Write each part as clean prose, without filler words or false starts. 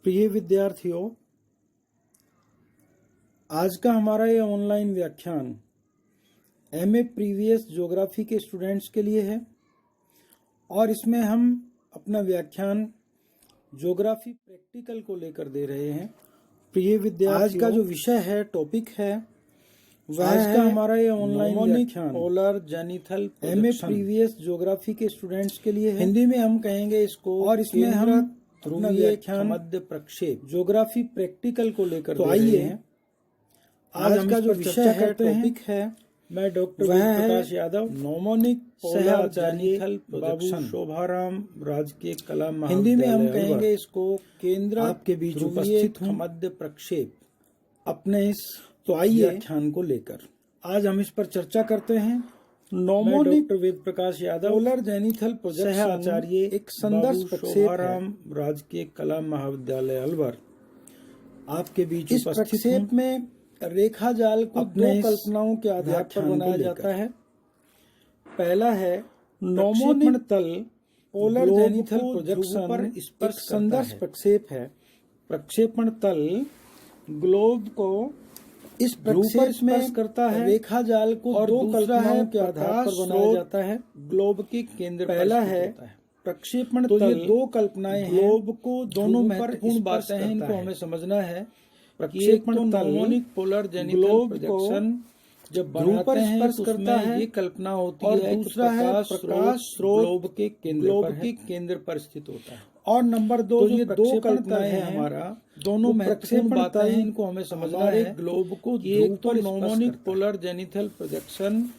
प्रिय विद्यार्थियों, आज का हमारा ये ऑनलाइन व्याख्यान एमए प्रीवियस ज्योग्राफी के स्टूडेंट्स के लिए है और इसमें हम अपना व्याख्यान ज्योग्राफी प्रैक्टिकल को लेकर दे रहे हैं। प्रिय विद्यार्थियों, आज का जो विषय है, टॉपिक है, वह आज का हमारा ये ऑनलाइन व्याख्यान पोलर जेनिथल एमए प्रीवियस ज्योग्राफी के स्टूडेंट्स के लिए है। हिंदी में हम कहेंगे इसको, और इसमें हम ध्रुवीय मध्य प्रक्षेप ज्योग्राफी प्रैक्टिकल को लेकर तो आइए आज का जो विषय है, टॉपिक है, मैं डॉक्टर प्रकाश यादव, नोमोनिक सहआचार्य बाबू शोभाराम राजकीय कला महाविद्यालय, हिंदी में हम कहेंगे इसको केंद्र आपके बीच उपस्थित हूँ मध्य प्रक्षेप अपने इस तो आइए व्याख्यान को लेकर आज हम इस पर चर्चा करते हैं। Mnemonic doctor Ved Prakash Yadav, polar जेनिथल projection आचार्य, एक संदर्भ शोभाराम राजकीय कला महाविद्यालय अलवर, आपके बीच इस प्रक्षेप में रेखा जाल को दो कल्पनाओं के आधार पर बनाया जाता है। पहला है नोमोनिक तल पोलर जेनिथल प्रोजेक्शन पर एक संदर्भ प्रक्षेप है। प्रक्षेपण तल ग्लोब को इस प्रक्षेप में करता है, रेखा जाल को और दो कल्पनाओं के आधार पर बनाया जाता है। ग्लोब के केंद्र पहला है प्रक्षेपण तो ये दो कल्पनाएं हैं। ग्लोब को दोनों महत्वपूर्ण बातें हैं, इनको हमें समझना है। प्रक्षेपण तल पोलर जेनिथल प्रोजेक्शन जब बनाते हैं तो उसमें ये कल्पना होती है, और दूसरा है प्रकाश स्रोत ग्लोब के केंद्र पर स्थित होता है। और नंबर दो, ये दो कल्पनाएं हैं हमारा, दोनों महत्वपूर्ण बातें हैं, इनको हमें समझना है। ग्लोब को एक तो नोमोनिक पोलर जेनिथल प्रोजेक्शन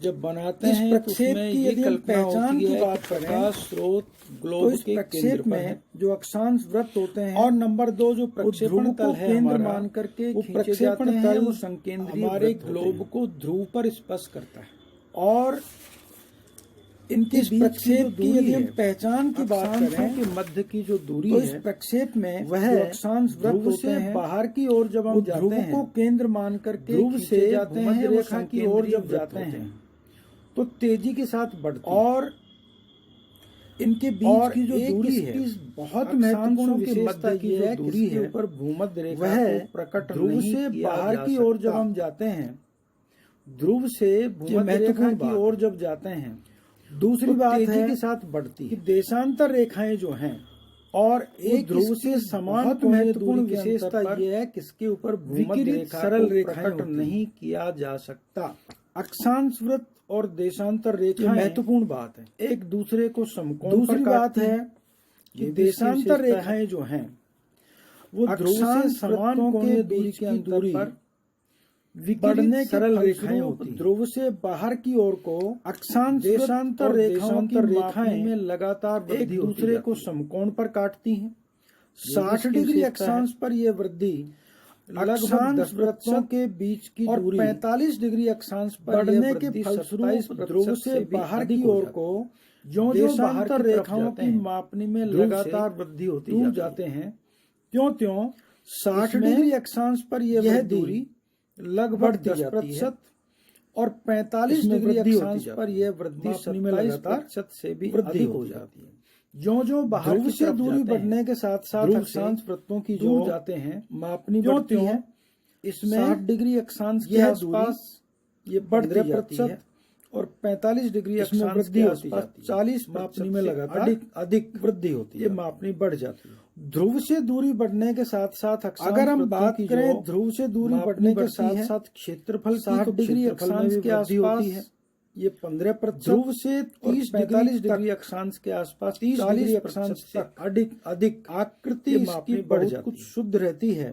जब बनाते हैं प्रक्षेप की यदि हम पहचान की बात करें, स्रोत ग्लोब के प्रक्षेप में जो अक्षांश वृत्त होते हैं, और नंबर दो जो प्रक्षेपण तल है केंद्र मान करके खींचे जाते हैं, वो संकेंद्रीय हमारे ग्लोब को ध्रुव पर स्पर्श करता है। और इनके प्रक्षेप की यदि हम पहचान की बात करें कि मध्य की जो दूरी है, इस प्रक्षेप में वह अक्षांश वृत्त होते हैं, बाहर की ओर जब हम जाते हैं को केंद्र मान करके ध्रुव से जाते हैं, रेखा की ओर जब जाते हैं तो तेजी के साथ बढ़ते, और इनके बीच की जो दूरी है बहुत महत्वपूर्ण विशेषता की है, दूरी है ऊपर भूमध्य रेखा को प्रकट ध्रुव से बाहर की ओर जब हम जाते हैं, ध्रुव से भूमध्य रेखा की ओर जब जाते हैं, दूसरी बात तेजी के साथ बढ़ती है कि देशांतर रेखाएं जो हैं, और एक ध्रुव से समान महत्वपूर्ण विशेषता ये है कि इसके ऊपर भूमध्य रेखा सरल रेखाएं नहीं किया जा सकता। अक्षांश वृत्त और देशांतर रेखा महत्वपूर्ण बात है, एक दूसरे को समकोण। दूसरी बात है कि देशांतर रेखाएं जो हैं वो ध्रुव से समान कोणीय दूरी के दूरी पर बढ़ने सरल रेखाएं होती। ध्रुव से बाहर की ओर को अक्षांश देशांतर रेखाएं में लगातार एक दूसरे को समकोण पर काटती हैं। 60 डिग्री अक्षांश पर यह वृद्धि लगभग 10% के बीच की दूरी, 45 डिग्री अक्षांश पर बढ़ने के फलस्वरूप ध्रुव से बाहर की ओर को जो देशांतर रेखाओं की मापनी में लगातार वृद्धि होती जाते हैं, त्यों 60 डिग्री अक्षांश पर यह दूरी लगभग 10% और 45 डिग्री अक्षांश पर यह वृद्धि 27% से भी वृद्धि हो जाती है। जो बाहर से दूरी बढ़ने के साथ साथ अक्षांश वृत्तों की जो जाते हैं मापनी बढ़ती है, इसमें 60 डिग्री अक्षांश के आसपास ये बढ़ती जाती है और 45 डिग्री अक्षांश के आसपास 40 मापनी में लगातार अधिक वृद्धि होती है, ये मापनी बढ़ जाती है। ध्रुव से दूरी बढ़ने के साथ साथ अगर हम बात करें ध्रुव से दूरी बढ़ने के साथ साथ क्षेत्रफल 60 डिग्री अक्षांश के आसपास है, ये 15%। ध्रुव से 30-45 डिग्री अक्षांश के आसपास 40 अक्षांश तक अधिक आकृति इसकी बहुत कुछ शुद्ध रहती है,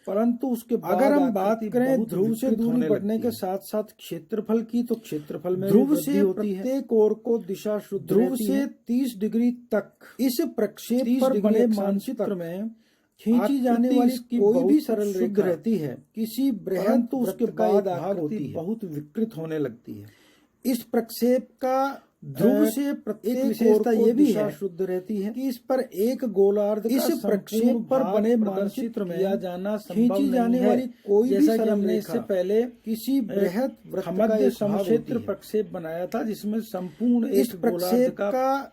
परंतु उसके बाद अगर हम बात करें ध्रुव से दूरी बढ़ने के साथ साथ क्षेत्रफल की, तो क्षेत्रफल में ध्रुव से प्रत्येक ओर को दिशा शुद्ध ध्रुव से 30 डिग्री तक इस प्रक्षेप पर बने मानचित्र में खींची जाने वाली कोई भी सरल रेखा रहती है, किसी बृहद तो उसके बाद भाग होती है बहुत विकृत होने लगती है। इस प्रक्षेप का ध्रुव से प्रत्येक विशेषता ये भी है शुद्ध रहती है कि इस पर एक गोलार्ध इस प्रक्षेप पर बने मानचित्र में किया जाना खींची जाने वाली कोई भी सरल रेखा इससे पहले किसी बृहद वृत्त का समक्षेत्र प्रक्षेप बनाया था, जिसमें संपूर्ण इस प्रक्षेप का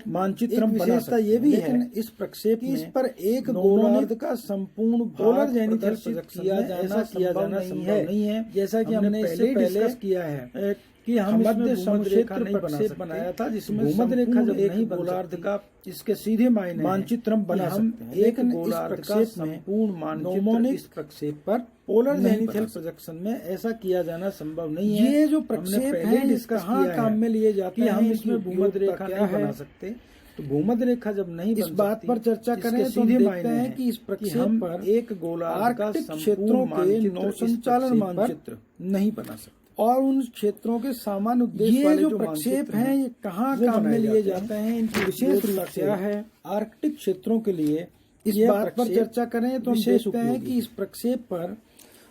मानचित्र बना सकते हैं। ये भी है इस प्रक्षेप में इस पर एक गोलार्ध का संपूर्ण पोलर जेनिथल प्रोजेक्शन किया जाना संभव नहीं है, जैसा कि हमने इससे पहले डिस्कस किया है कि हम मध्य समुद्र प्रक्षेप बनाया था, जिसमें भूमध्य रेखा जब नहीं गोलार्ध का इसके सीधे मायने मानचित्र बना सकते हैं, एक गोलार्ध का संपूर्ण मानचित्र इस प्रक्षेप पर पोलर जेनिथल प्रोजेक्शन में ऐसा किया जाना संभव नहीं है। ये जो प्रक्षेप है डिस्कस किया काम में लिए जाते हैं, हम इसमें भूमध्य रेखा नहीं बना सकते। तो भूमध्य रेखा जब नहीं इस बात पर चर्चा करें तो सीधे मायने हैं कि इस प्रक्षेप पर एक गोलार्ध का क्षेत्रों के नौ संचालन मानचित्र नहीं बना सकते, और उन क्षेत्रों के सामान्य उद्देश्य वाले जो प्रक्षेप हैं ये कहाँ काम में लिए जाते हैं, इनकी विशेष रूप क्या है। आर्कटिक क्षेत्रों के लिए इस बात पर चर्चा करें तो हम देखते हैं कि इस प्रक्षेप पर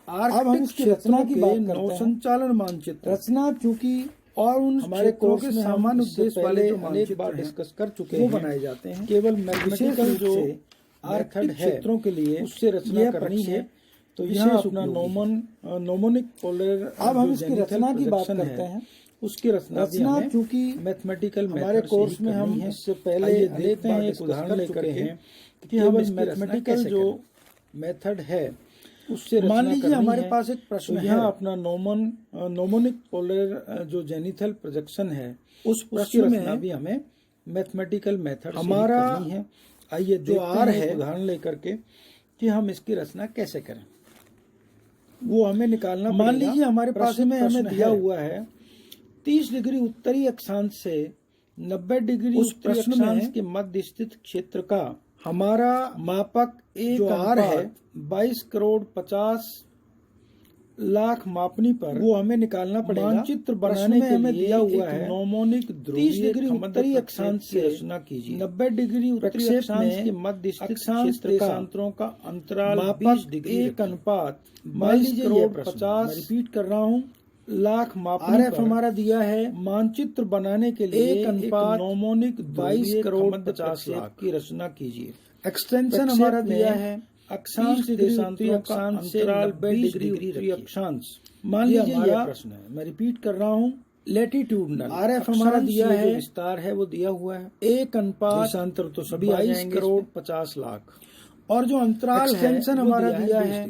आर्कटिक क्षेत्रों की नौ संचालन मानचित्र रचना चूंकि और उन हमारे कोर्स के सामान्य उद्देश्य वाले जो अनेक बार डिस्कस कर चुके हैं वो बनाए जाते हैं। केवल मैथमेटिकल जो आर्कटिक क्षेत्रों के लिए उससे रचना करनी है। तो यह अपना नोमोनिक पोलर, अब हम इसकी रचना की बात करते हैं। उसकी रचना चूंकि मैथमेटिकल हमारे कोर्स में हम इससे पहले लेते हैं एक उदाहरण लेकर हैं कि हम मैथमेटिकल जो मेथड है उससे मान लीजिए हमारे पास एक प्रश्न है, अपना नोमोनिक पोलर जो जेनिथल प्रोजेक्शन है उस प्रश्न में भी हमें मैथमेटिकल मेथड हमारा है। आइए जो आर है उदाहरण लेकर के कि हम इसकी रचना कैसे करें वो हमें निकालना। मान लीजिए हमारे पास में हमें दिया हुआ है 30 डिग्री उत्तरी अक्षांश से 90 डिग्री उत्तरी अक्षांश के मध्य स्थित क्षेत्र का हमारा मापक जो आर है 22 करोड़ 50 लाख मापनी पर वो हमें निकालना पड़ेगा। मानचित्र बनाने के हमें दिया हुआ है नोमोनिक 30 डिग्री उत्तरी अक्षांश से रचना कीजिए, 90 डिग्री उत्तरी अक्षांश के मध्य स्थित क्षेत्र देशांतरों का अंतराल 20 डिग्री एक अनुपात 22 करोड़ 50 रिपीट कर रहा हूँ लाख मापनी पर हमारा दिया है। मानचित्र बनाने के लिए एक अनुपात नोमोनिक 22 करोड़ 50 लाख की रचना कीजिए। एक्सटेंशन हमारा दिया है अक्षांश देशांतरों का अंतराल 20 डिग्री उत्तरी अक्षांश। मान लीजिए यह प्रश्न है, मैं रिपीट कर रहा हूँ। लैटिट्यूडनल आरएफ हमारा दिया है, विस्तार है वो दिया हुआ है एक अनुपात देशांतर तो सभी 22 करोड़ 50 लाख, और जो अंतराल एक्सटेंशन हमारा दिया है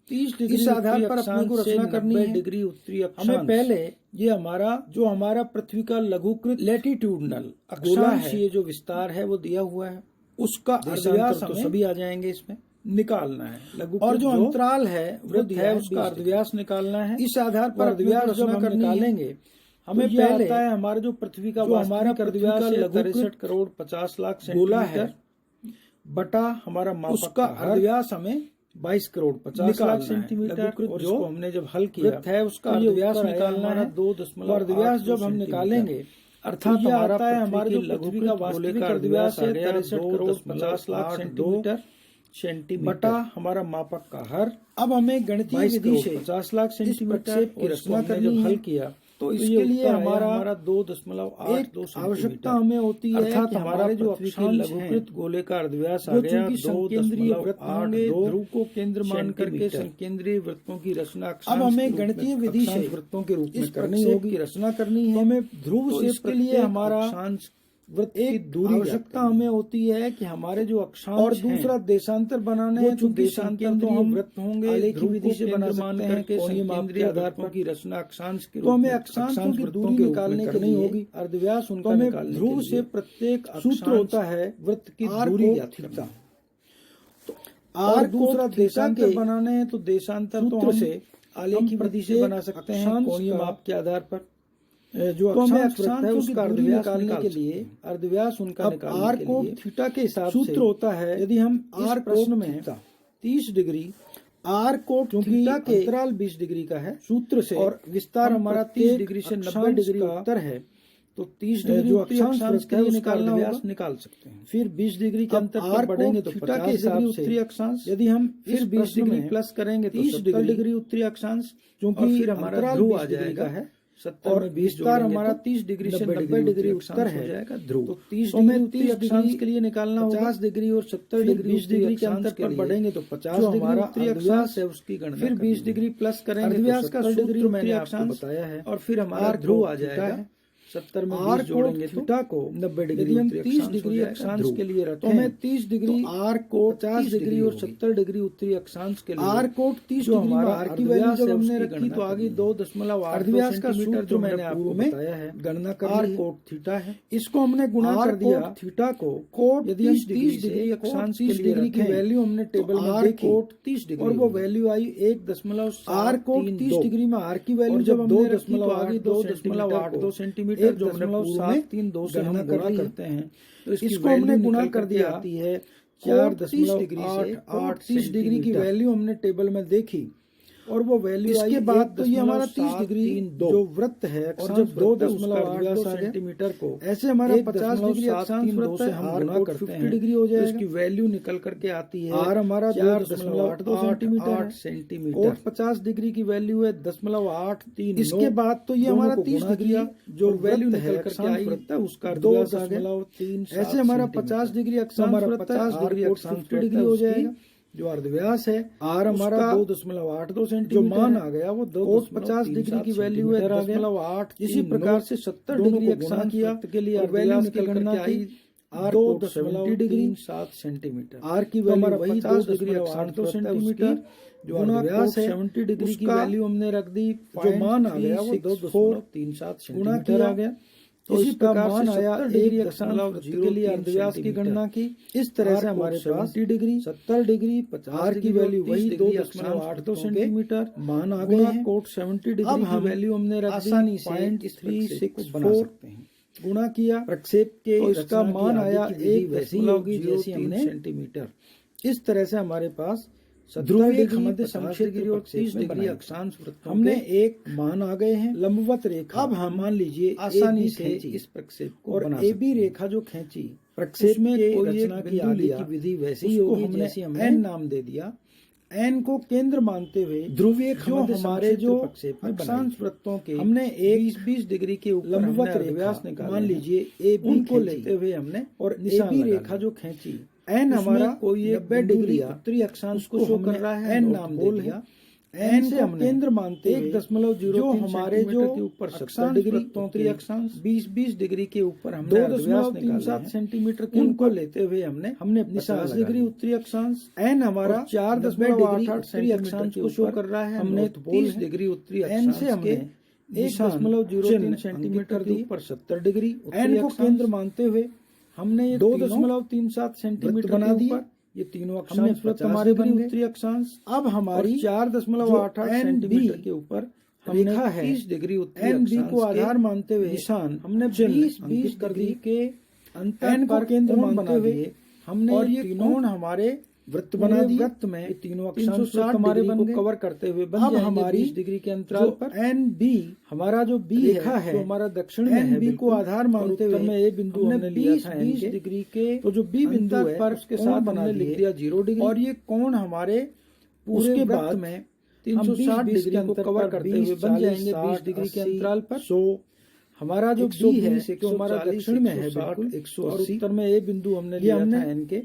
30 डिग्री। इस आधार पर अपने को रचना करनी है डिग्री उत्तरी अक्षांश। हमें पहले ये हमारा पृथ्वी का लघुकृत लैटिट्यूडनल अक्षांश ये जो विस्तार है वो दिया हुआ है, उसका अर्धव्यास तो सभी आ जाएंगे इसमें निकालना है। और जो अंतराल है वृत्त है उसका अर्धव्यास निकालना है। इस आधार पर अर्धव्यास जब हम निकालेंगे हमें तो पहले आता है हमारा जो पृथ्वी का हमारा अर्धव्यास 63 करोड़ 50 लाख गोला है बटा हमारा उसका अर्धव्यास हमें 22 करोड़ 50 लाख सेंटीमीटर, और जो हमने जब हल किया है उसका अर्धव्यास निकालना है 2.8। अर्धव्यास जब हम निकालेंगे अर्थात हमारा हमारे जो पृथ्वी का वास्तविक अर्धव्यास है 63 करोड़ 50 लाख सेंटीमीटर बटा हमारा मापक का हर। अब हमें गणितीय विधि से 50 लाख सेंटीमीटर की रचना करनी जब हल किया तो इसके लिए हमारा 2.82 आवश्यकता हमें होती है, अर्थात हमारा जो लघुकृत गोले का अर्धव्यास आ गया 2.82। ध्रुव को केंद्र मान करके संकेंद्रीय वृत्तों की रचना अब हमें गणितीय विधि से वृत्तों के रूप में करनी होगी, रचना करनी है। हमें ध्रुव से इसके लिए हमारा वृत्त की दूरी आवश्यकता हमें होती है कि हमारे जो अक्षांश और दूसरा देशांतर बनाने हैं तो देशांतर तो हम वृत्त होंगे आलेखी विधि से बना सकते हैं कोणीय माप के आधार पर की रचना अक्षांश के तो हमें अक्षांशों की दूरी निकालने के लिए होगी अर्धव्यास उनका निकालने ध्रुव से प्रत्येक सूत्र होता है वृत्त की दूरी थीटा। और दूसरा देशांतर बनाने हैं तो देशांतर तो हम आलेखी विधि से बना सकते हैं कोणीय माप के आधार पर। जो अक्षांश है उसका अर्धव्यास निकालने के लिए अर्धव्यास उनका निकालने आर कोण थीटा के हिसाब से सूत्र होता है। यदि हम आर प्रश्न में 30 डिग्री आर कोण थीटा के अंतराल 20 डिग्री का है सूत्र से और विस्तार हमारा 30 डिग्री से 90 डिग्री उत्तर है तो 30 डिग्री जो अक्षांश का निकालना व्यास निकाल सकते हैं। फिर 20 डिग्री के अंतर पर बढ़ेंगे तो 50 के हिसाब से उत्तरी अक्षांश। यदि हम फिर 20 डिग्री प्लस करेंगे तो 30 डिग्री उत्तरी अक्षांश, क्योंकि फिर हमारा ध्रुव आ जाएगा है 70 और विस्तार हमारा 30 डिग्री से 90 डिग्री उत्तर है जाएगा ध्रुव। तो 30 डिग्री अक्षांश के लिए निकालना होगा 50 डिग्री और 70 डिग्री 20 डिग्री के अंतर पर बढ़ेंगे तो 50 डिग्री उत्तरी अक्षांश है उसकी गणना। फिर 20 डिग्री प्लस करेंगे अर्धव्यास का सूत्र मैंने आपको बताया है और फिर हमारा ध्रुव आ जाएगा 70 में आर 20 जोड़ेंगे तो थीटा को 90 डिग्री यदि हम उत्तरी 30 अक्षांश डिग्री हो जाएगा। अक्षांश ध्रुव के लिए रखें तो मैं 30 डिग्री आर कोट 50 डिग्री और 70 डिग्री उत्तरी अक्षांश के लिए आर कोट 30 जो डिग्री में हमारा आर की वैल्यू जब हमने उसकी रखी गणना तो आगे करनी है। 2.8 अर्धव्यास का सेंटीमीटर सूत्र जो मैंने मैंने आपको पूर्व में बताया है, गणना कर आर ली है। कोट थीटा है। इसको हमने गुणा आर कर दिया कोट थीटा को कोट यदि हम 30 30 डिग्री अक्षांश के लिए डिग्री की रखें, वैल्यू हमने टेबल तो में आर देखी कोट 30 डिग्री और वो होगी। वैल्यू आई 1.732 आर कोट 30 डिग्री में आर की वैल्यू और जब जब हमने रखी तो 2.8 आगे 2.82 सेंटीमीटर जो हमने पूर्व में 1.732 से हम गणना गुणा कर ली है। करते हैं तो इसकी इसको हमने वैल्यू गुणा निकल कर करके दिया आती है 4.8 डिग्री से 30 डिग्री की वैल्यू हमने टेबल में देखी और वो वैल्यू इसके बाद तो ये हमारा 30 डिग्री 732 जो वृत्त है और और जब जब 2.82 2.82 सेंटीमीटर को ऐसे हमारा 50 डिग्री अक्षांश वृत्त से है हम आर गुणा कोट करते 50 हैं डिग्री हो तो जाएगा। इसकी वैल्यू निकल करके आती है आर हमारा 2.82 सेंटीमीटर है। सेंटीमीटर कोट 50 डिग्री की वैल्यू है 0.839। इसके बाद तो ये हमारा 30 डिग्री जो वैल्यू वृत्त निकल है करके आई वृत्त है उसका 2.37 ऐसे हमारा 50 डिग्री अक्षांश हमारा वृत्त है 50 डिग्री आर कोट अक्षांश 50 डिग्री हो जाएगा। जो अर्धव्यास है आर हमारा उसका 2.82 सेंटीमीटर जो मान है। आ गया वो कोट 50 डिग्री की वैल्यू है 0.8। इसी प्रकार से 70 डिग्री अक्षांश किया के लिए और वैल्यू अर्धव्यास की गणना की आर 2.70 डिग्री 7 सेंटीमीटर आर की तो वैल्यू हमारा वही 50 2.82 डिग्री अक्षांश वृत्त है सेंटीमीटर उसकी जो गुणा अर्धव्यास है 70 डिग्री की उसका वैल्यू हमने रख दी जो मान आ गया वो 2.37 गुणा सेंटीमीटर किया आ गया। तो इसी इसका प्रकार मान से आया 70 डिग्री 1.03 अक्षांश वृत्त के लिए अर्धव्यास की गणना की। इस तरह से हमारे पास 70 डिग्री 70 डिग्री 50 आर की वैल्यू वही 2.82 सेंटीमीटर मान आ गए हैं। कोट 70 डिग्री अब की हम वैल्यू हमने रख दी आसानी से इस प्रक्षेप को बना 0.364 सकते हैं। गुणा किया प्रक्षेप के तो इसका रचना की मान आगे आया की विधि वैसी होगी जैसी 1.03 हमने सेंटीमीटर। इस तरह से हमारे पास 70 ध्रुवीय डिग्री मध्य 50 समक्षेत्र डिग्री और प्रक्षेप 30 में डिग्री बनाई। अक्षांश वृत्तों हमने के एक मान आ गए हैं लंबवत रेखा अब हम मान लीजिए आसानी AB से खींची इस प्रक्षेप को और बना AB सकते हैं। रेखा जो खींची प्रक्षेप उसमें के कोई एक रचना की बिंदु आगे लिया, की विधि वैसी ही उसको होगी हमने जैसी हमने N नाम दे दिया। N को केंद्र मानते हुए ध्रुवीय जो मध्य हमारे समक्षेत्र जो प्रक्षेप में अक्षांश बनाई। वृत्तों के हमने एक 20 डिग्री के ऊपर लंबवत हमने रेखा अर्धव्यास निकाले मान हैं। लीजिए AB उनको खींची लेते हुए हमने और निशान AB लगा रेखा लिया। जो खींची N उसमें हमारा कोई एक 90 बिंदु डिग्री लिया, उत्तरी अक्षांश को उसको शो कर हमने रहा है N नाम बोल दे है। दिया। N से को हमने केंद्र मानते हुए 1.03 जो हमारे जो सेंटीमीटर के ऊपर 70 अक्षांश डिग्री वृत्तों उत्तरी के अक्षांश 20 डिग्री के ऊपर हमने अर्धव्यास निकाले 2.37 हैं। सेंटीमीटर के उनको ऊपर लेते हुए हमने निशान 50 लगा डिग्री लिया। उत्तरी अक्षांश N हमारा और 4.88 4.88 उत्तरी अक्षांश को शो कर रहा है। हमने नॉर्थ पोल 30 है। डिग्री उत्तरी N अक्षांश से हमने के 1.03 सेंटीमीटर के ऊपर 70 डिग्री N को केंद्र मानते हुए हमने ये 2.37 सेंटीमीटर बना के दिए। ऊपर ये तीनों हमने अक्षांश वृत्त 50 हमारे बन डिग्री गए। उत्तरी अक्षांश अब हमारी 4.88 सेंटीमीटर के ऊपर हमने रेखा है 30 डिग्री उत्तरी NB अक्षांश को के आधार मानते हुए निशान हमने चिन्ह 20 अंकित कर डिग्री दिए। के अंतर N को पर केंद्र कोण मानते बना हुए दिए हमने और ये तीनों कोण हमारे वृत्त पूरे बना दिए। वृत्त में ये तीनों अक्षांश 360 वृत्त हमारे डिग्री बन को गए। कवर करते हुए बन अब जाएंगे हमारी 20 डिग्री के अंतराल जो पर NB हमारा जो B रेखा है जो हमारा दक्षिण में है NB को बिल्कुल, आधार और मानते उत्तर हुए में A बिंदु हमने हमने लिया था 20 इनके। डिग्री के तो जो B बिंदु अंतर है पर उसके कोण साथ बना हमने लिख दिए। दिया 0 डिग्री और ये कोण हमारे पूरे उसके वृत्त बाद में 360 डिग्री डिग्री को को कवर कवर करते करते हुए बन जाएंगे 20 डिग्री के अंतराल पर। 100 हमारा जो B है जो हमारा दक्षिण में है 160, बिल्कुल 180 और उत्तर में A बिंदु हमने ये लिया हमने था N के।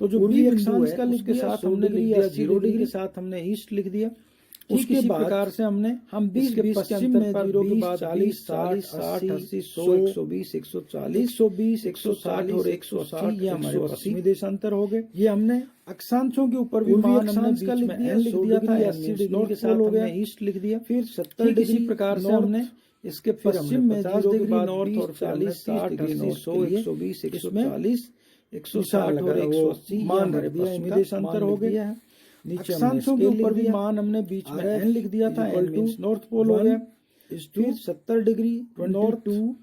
तो जो पूर्वी B बिंदु अक्षांश है का लिख उसके दिया साथ 100 हमने डिग्री लिख या दिया 0 0 डिग्री डिग्री। के साथ हमने ईस्ट लिख दिया। ठीक इसी इसी प्रकार से हमने हम 20 इसके 20 के पश्चिम अंतर में पर 0 के 20, बाद 40, 40 60 80 100 120 140 120 160 और 180 ये हमारे 180 पश्चिमी देशांतर हो गए। ये हमने अक्षांशों के ऊपर भी पूर्वी मान हमने अक्षांश का बीच लिख में दिया, N लिख 100 दिया था। डिग्री 80 डिग्री नॉर्थ के पोल साथ हो हमने गया। ईस्ट लिख दिया। फिर 70 ठीक इसी डिग्री प्रकार से नॉर्थ, हमने इसके फिर पश्चिम हमने में 50 0 के डिग्री बाद नॉर्थ 20 और 40 60 डिग्री डिग्री 100 के लिए 120 इसमें 140 160 निशान और लगा 180 मान हमारे रख दिया पश्चिमी इनका, देशांतर मान हो लिख गए। दिया है। नीचे हमने अक्षांशों के स्केल लिख ऊपर भी दिया। मान हमने बीच में RF N लिख दिया था। equal N to means north pole हो 1 गया। is to फिर 70 डिग्री नॉर्थ 22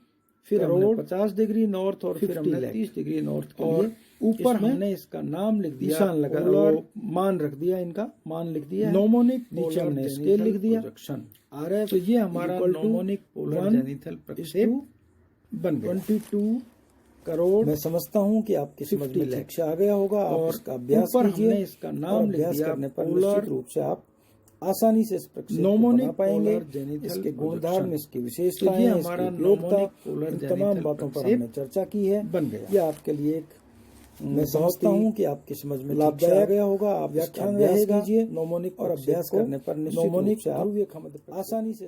फिर हमने करोड़ 50 डिग्री नॉर्थ और फिर 50 हमने लाख। 30 डिग्री नॉर्थ के और लिए ऊपर इसमें हमने इसका नाम लिख दिया, निशान लगा पोलर वो मान रख दिया, इनका मान लिख दिया है। नोमोनिक नीचे पोलर हमने जेनिथल स्केल लिख दिया। प्रोजेक्शन RF तो ये हमारा equal to नोमोनिक पोलर 1 जेनिथल प्रक्षेप बन गया। 22 करोड़ मैं समझता हूँ कि आपकी समझ में 50 लाख। लक्ष्य आ गया होगा। आप और इसका अभ्यास ऊपर कीजिए। हमने इसका नाम और लिख अभ्यास दिया, करने पर पोलर निश्चित रूप से आप आसानी से इस प्रक्षेप को नोमोनिक बना पाएंगे। पोलर जेनिथल इसके गुणधर्म, प्रोजेक्शन। इसकी तो विशेषताएं, ये इसकी हमारा उपयोगिता, नोमोनिक पोलर इन जेनिथल तमाम बातों पर प्रक्षेप हमने चर्चा की है। बन गया। यह आपके लिए एक मैं बहुत समझता ही हूँ कि आपकी समझ में लाभदायक लाभदायक गया होगा। आप इसका व्याख्यान अभ्यास रहेगा। कीजिए नोमोनिक और प्रक्षेप अभ्यास को करने पर निश्चित रूप नोमोनिक से आप ध्रुवीय खमद प्रक्षेप आसानी से